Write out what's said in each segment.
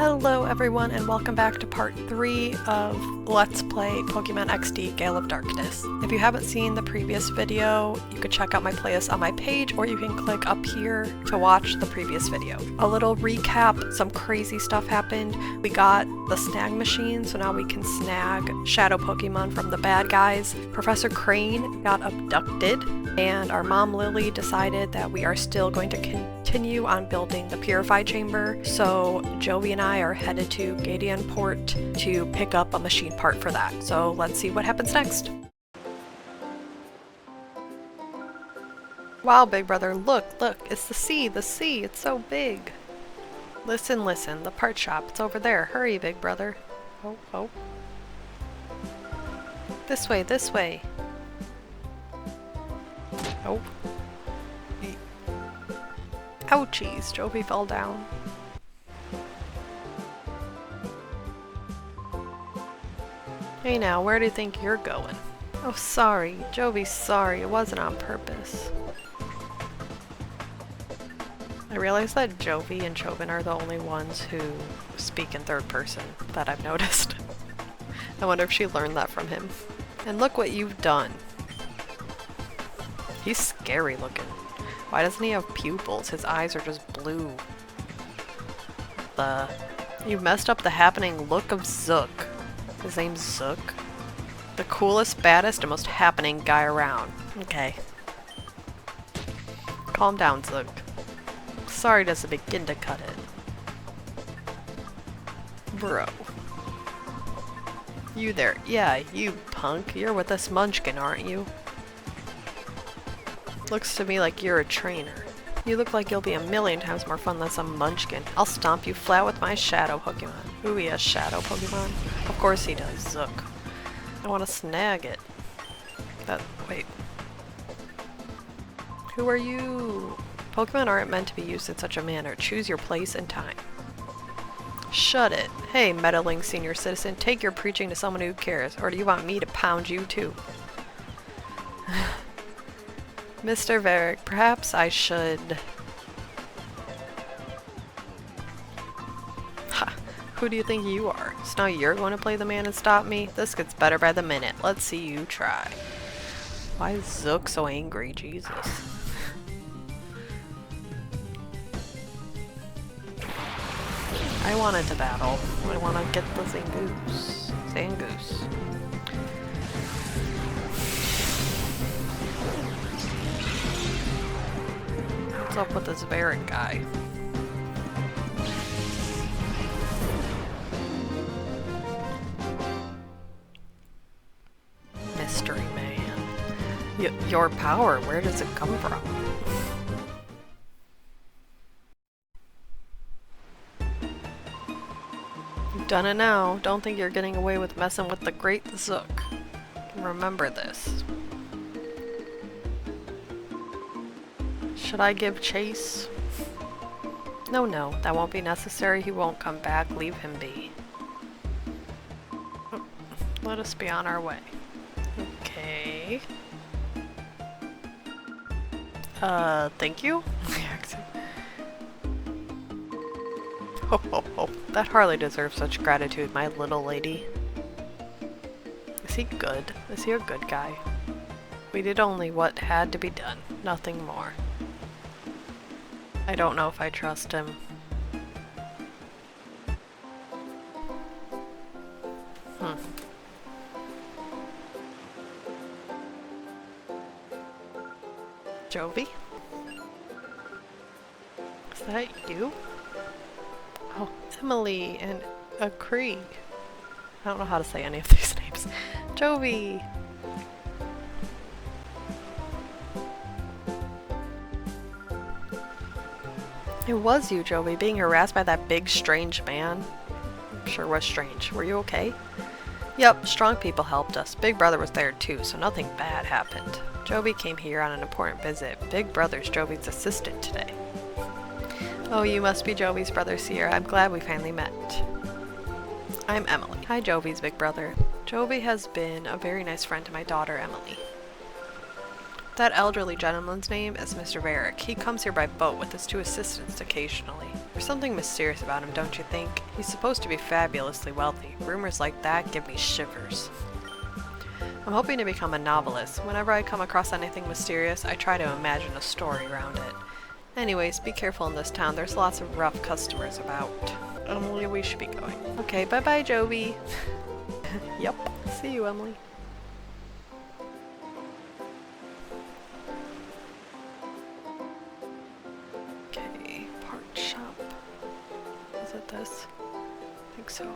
Hello everyone and welcome back to part 3 of Let's Play Pokemon XD Gale of Darkness. If you haven't seen the previous video, you could check out my playlist on my page or you can click up here to watch the previous video. A little recap, some crazy stuff happened. We got the snag machine, so now we can snag shadow Pokemon from the bad guys. Professor Crane got abducted and our mom Lily decided that we are still going to continue on building the Purify Chamber, so Jovi and I are headed to Gateon Port to pick up a machine part for that. So let's see what happens next. Wow, big brother, look, it's the sea, it's so big. Listen, the part shop, it's over there. Hurry, big brother. Oh. This way. Oh. Ouchies, Jovi fell down. Hey now, where do you think you're going? Oh, sorry. Jovi's sorry. It wasn't on purpose. I realize that Jovi and Chauvin are the only ones who speak in third person that I've noticed. I wonder if she learned that from him. And look what you've done. He's scary looking. Why doesn't he have pupils? His eyes are just blue. You messed up the happening look of Zook. His name's Zook. The coolest, baddest, and most happening guy around. Okay. Calm down, Zook. Sorry doesn't begin to cut it. Bro. You there. Yeah, you punk. You're with this munchkin, aren't you? Looks to me like you're a trainer. You look like you'll be a million times more fun than some munchkin. I'll stomp you flat with my shadow Pokemon. Ooh, he has shadow Pokemon? Of course he does, Zook. I want to snag it. Wait. Who are you? Pokemon aren't meant to be used in such a manner. Choose your place and time. Shut it. Hey, meddling senior citizen, take your preaching to someone who cares. Or do you want me to pound you too? Mr. Verich, perhaps I should... Ha! Who do you think you are? So now you're going to play the man and stop me? This gets better by the minute. Let's see you try. Why is Zook so angry? Jesus. I wanted to battle. I want to get the Zangoose. What's up with this Verich guy? Mystery man. Your power, where does it come from? You've done it now. Don't think you're getting away with messing with the great Zook. Remember this. Should I give chase? No, that won't be necessary. He won't come back. Leave him be. Oh, let us be on our way. Okay. Thank you? Ho. That hardly deserves such gratitude, my little lady. Is he good? Is he a good guy? We did only what had to be done. Nothing more. I don't know if I trust him. Jovi? Is that you? Oh, Emily and a Krieg. I don't know how to say any of these names. Jovi! It was you, Jovi, being harassed by that big, strange man. I'm sure was strange. Were you okay? Yep, strong people helped us. Big Brother was there too, so nothing bad happened. Jovi came here on an important visit. Big Brother's Jovi's assistant today. Oh, you must be Jovi's brother, Ciarup. I'm glad we finally met. I'm Emily. Hi, Jovi's big brother. Jovi has been a very nice friend to my daughter, Emily. That elderly gentleman's name is Mr. Verich. He comes here by boat with his 2 assistants occasionally. There's something mysterious about him, don't you think? He's supposed to be fabulously wealthy. Rumors like that give me shivers. I'm hoping to become a novelist. Whenever I come across anything mysterious, I try to imagine a story around it. Anyways, be careful in this town. There's lots of rough customers about. Emily, we should be going. Okay, bye-bye, Jovi. Yep. See you, Emily. Okay, part shop. Is it this? I think so.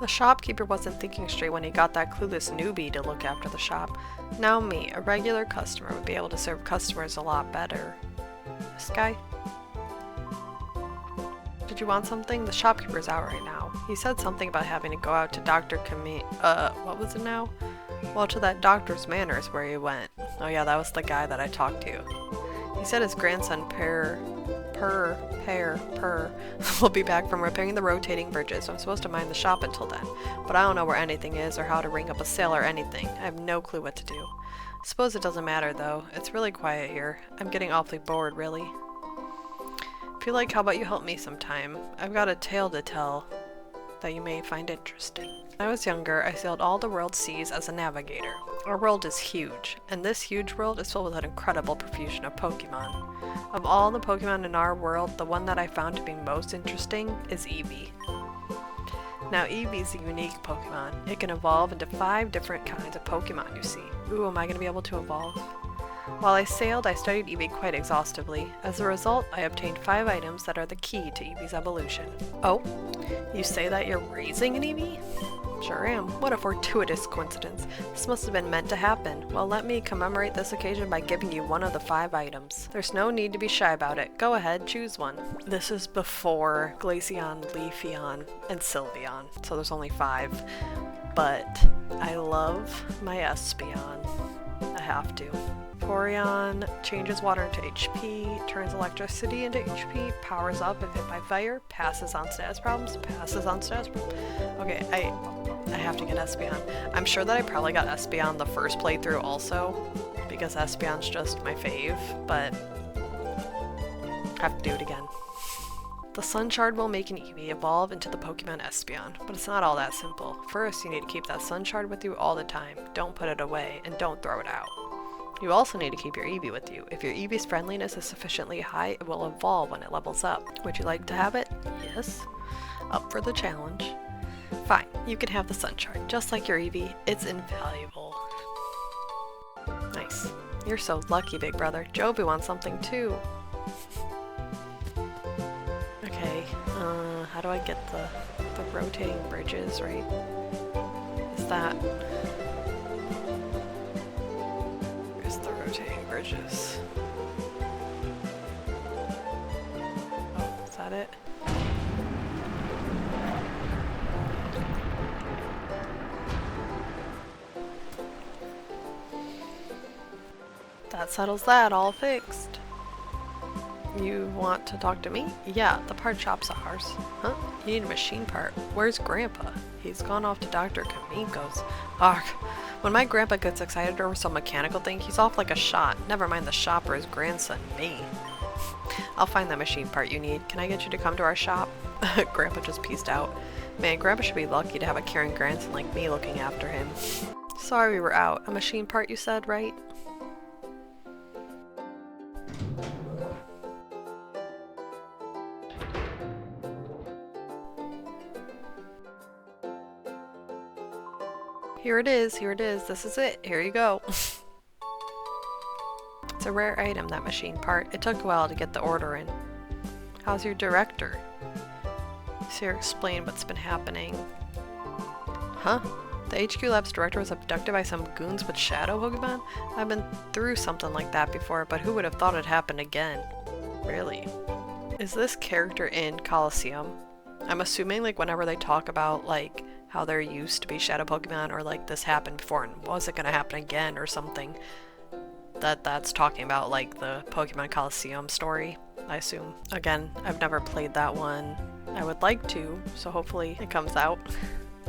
The shopkeeper wasn't thinking straight when he got that clueless newbie to look after the shop. Now me, a regular customer, would be able to serve customers a lot better. This guy? Did you want something? The shopkeeper's out right now. He said something about having to go out to what was it now? Well, to that doctor's manors where he went. Oh yeah, that was the guy that I talked to. He said his grandson Per will be back from repairing the rotating bridges, so I'm supposed to mind the shop until then. But I don't know where anything is or how to ring up a sale or anything. I have no clue what to do. Suppose it doesn't matter though. It's really quiet here. I'm getting awfully bored, really. If you like, how about you help me sometime? I've got a tale to tell that you may find interesting. When I was younger, I sailed all the world's seas as a navigator. Our world is huge, and this huge world is filled with an incredible profusion of Pokemon. Of all the Pokemon in our world, the one that I found to be most interesting is Eevee. Now Eevee is a unique Pokemon. It can evolve into 5 different kinds of Pokemon you see. Ooh, am I going to be able to evolve? While I sailed, I studied Eevee quite exhaustively. As a result, I obtained 5 items that are the key to Eevee's evolution. Oh, you say that you're raising an Eevee? Sure am. What a fortuitous coincidence. This must have been meant to happen. Well, let me commemorate this occasion by giving you one of the 5 items. There's no need to be shy about it. Go ahead, choose one. This is before Glaceon, Leafeon, and Sylveon, so there's only 5. But I love my Espeon. I have to. Porygon changes water into HP, turns electricity into HP, powers up if hit by fire, passes on status problems, passes on status problems. Okay, I have to get Espeon. I'm sure that I probably got Espeon the first playthrough also, because Espeon's just my fave, but I have to do it again. The Sun Shard will make an Eevee evolve into the Pokemon Espeon, but it's not all that simple. First, you need to keep that Sun Shard with you all the time. Don't put it away, and don't throw it out. You also need to keep your Eevee with you. If your Eevee's friendliness is sufficiently high, it will evolve when it levels up. Would you like to have it? Yes. Up for the challenge. Fine, you can have the Sun Shard. Just like your Eevee, it's invaluable. Nice. You're so lucky, big brother. Jovi wants something too. Okay, how do I get the rotating bridges, right? Is that... Where's the rotating bridges? Oh, is that it? That settles that, all fixed. You want to talk to me? Yeah, the part shop's ours. Huh? You need a machine part. Where's Grandpa? He's gone off to Dr. Kamiko's. Argh. When my grandpa gets excited over some mechanical thing, he's off like a shot. Never mind the shop or his grandson, me. I'll find that machine part you need. Can I get you to come to our shop? Grandpa just peaced out. Man, Grandpa should be lucky to have a caring grandson like me looking after him. Sorry we were out. A machine part you said, right? Here it is, this is it, here you go. It's a rare item, that machine part. It took a while to get the order in. How's your director? Sir, explain what's been happening. Huh? The HQ Lab's director was abducted by some goons with shadow Pokemon? I've been through something like that before, but who would have thought it happened again? Really? Is this character in Coliseum? I'm assuming like whenever they talk about like how there used to be shadow Pokemon or like this happened before and was it gonna happen again or something, that's talking about like the Pokemon Coliseum story, I assume. Again, I've never played that one. I would like to, so hopefully it comes out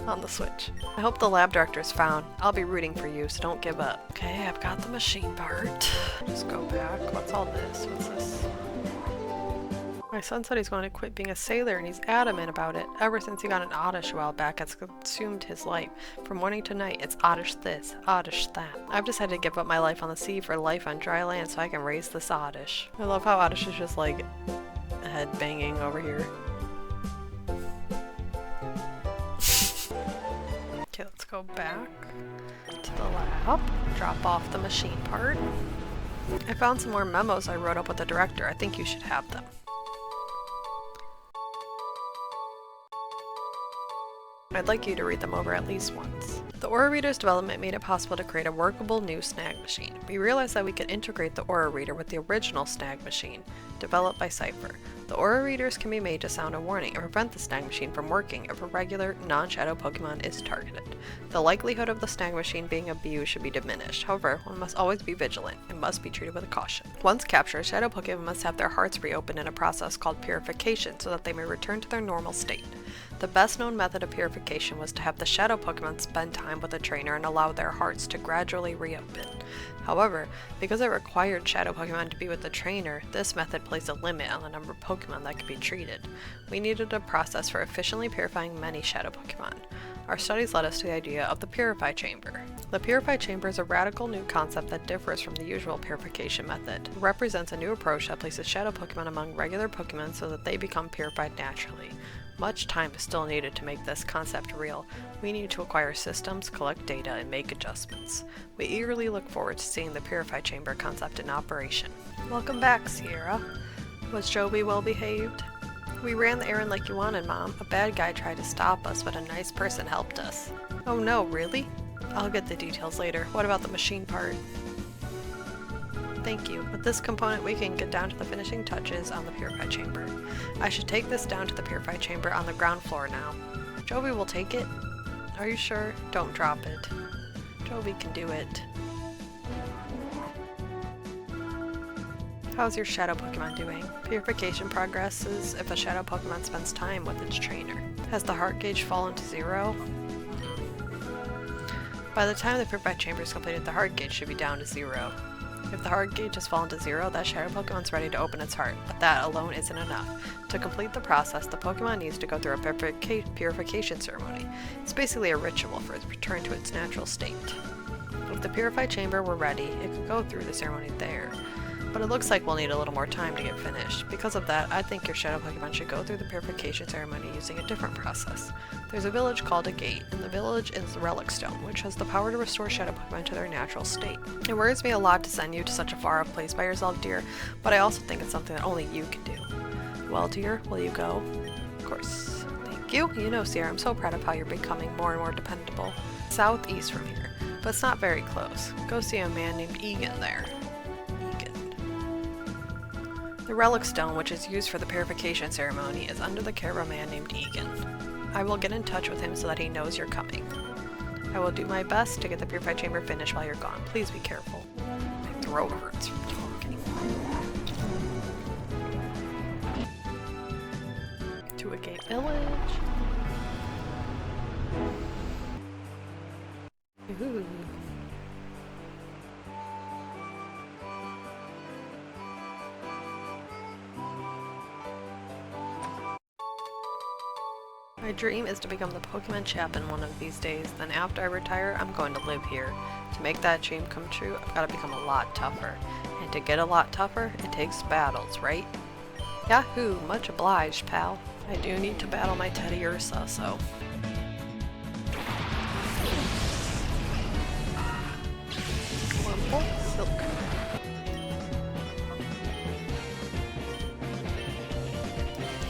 on the Switch. I hope the lab director's found. I'll be rooting for you, so don't give up. Okay, I've got the machine part. Just go back. What's all this? What's this? My son said he's going to quit being a sailor, and he's adamant about it. Ever since he got an oddish a while back, it's consumed his life. From morning to night, it's oddish this, oddish that. I've decided to give up my life on the sea for life on dry land so I can raise this oddish. I love how oddish is just like head banging over here. Okay, let's go back to the lab, drop off the machine part. I found some more memos I wrote up with the director. I think you should have them. I'd like you to read them over at least once. The Aura Reader's development made it possible to create a workable new snag machine. We realized that we could integrate the Aura Reader with the original snag machine, developed by Cypher. The Aura Readers can be made to sound a warning and prevent the snag machine from working if a regular, non-shadow Pokemon is targeted. The likelihood of the snag machine being abused should be diminished. However, one must always be vigilant and must be treated with caution. Once captured, shadow Pokemon must have their hearts reopened in a process called purification so that they may return to their normal state. The best known method of purification was to have the shadow Pokemon spend time with a trainer and allow their hearts to gradually reopen. However, because it required shadow Pokemon to be with the trainer, this method placed a limit on the number of Pokemon that could be treated. We needed a process for efficiently purifying many shadow Pokemon. Our studies led us to the idea of the Purify Chamber. The Purify Chamber is a radical new concept that differs from the usual purification method. It represents a new approach that places shadow Pokemon among regular Pokemon so that they become purified naturally. Much time is still needed to make this concept real. We need to acquire systems, collect data, and make adjustments. We eagerly look forward to seeing the Purify Chamber concept in operation. Welcome back, Sierra. Was Joby well behaved? We ran the errand like you wanted, Mom. A bad guy tried to stop us, but a nice person helped us. Oh no, really? I'll get the details later. What about the machine part? Thank you. With this component, we can get down to the finishing touches on the Purify Chamber. I should take this down to the Purify Chamber on the ground floor now. Joby will take it? Are you sure? Don't drop it. Joby can do it. How's your shadow Pokemon doing? Purification progresses if a shadow Pokemon spends time with its trainer. Has the heart gauge fallen to 0? By the time the Purify Chamber is completed, the heart gauge should be down to 0. If the heart gauge has fallen to 0, that shadow Pokemon's ready to open its heart, but that alone isn't enough. To complete the process, the Pokemon needs to go through a purification ceremony. It's basically a ritual for its return to its natural state. If the Purify Chamber were ready, it could go through the ceremony there. But it looks like we'll need a little more time to get finished. Because of that, I think your shadow Pokemon should go through the purification ceremony using a different process. There's a village called a gate, and the village is the Relic Stone, which has the power to restore shadow Pokemon to their natural state. It worries me a lot to send you to such a far-off place by yourself, dear, but I also think it's something that only you can do. Well, dear, will you go? Of course. Thank you. You know, Sierra, I'm so proud of how you're becoming more and more dependable. Southeast from here, but it's not very close. Go see a man named Egan there. The Relic Stone, which is used for the purification ceremony, is under the care of a man named Egan. I will get in touch with him so that he knows you're coming. I will do my best to get the Purify Chamber finished while you're gone. Please be careful. My throat hurts from talking. To a gate village. Ooh. My dream is to become the Pokemon champion one of these days, then after I retire, I'm going to live here. To make that dream come true, I've got to become a lot tougher. And to get a lot tougher, it takes battles, right? Yahoo! Much obliged, pal. I do need to battle my Teddy Ursa, so... Wurmple, Silk.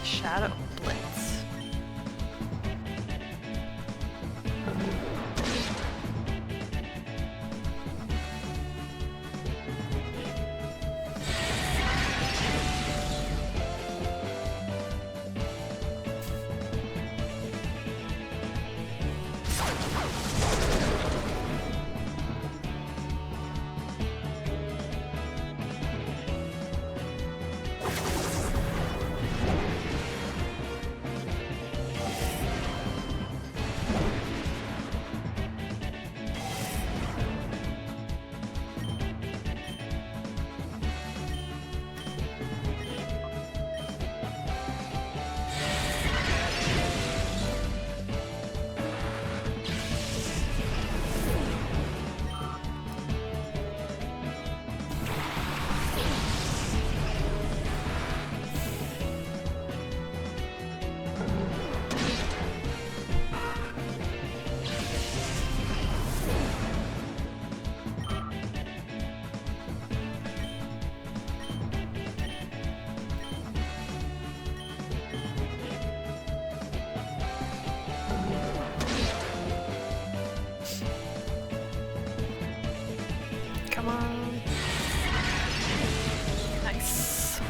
Shadow Blitz. Come on. Nice.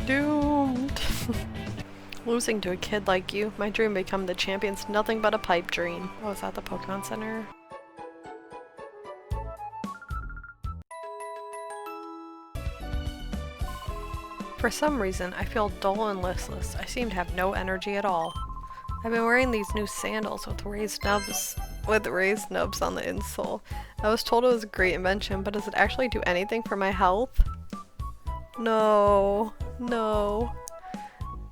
Doomed. Losing to a kid like you, my dream to become the champion's nothing but a pipe dream. Oh, is that the Pokemon Center? For some reason, I feel dull and listless. I seem to have no energy at all. I've been wearing these new sandals with raised nubs on the insole. I was told it was a great invention, but does it actually do anything for my health? No. No.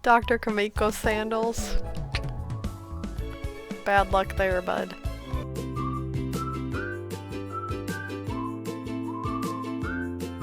Dr. Kamiko's sandals. Bad luck there, bud.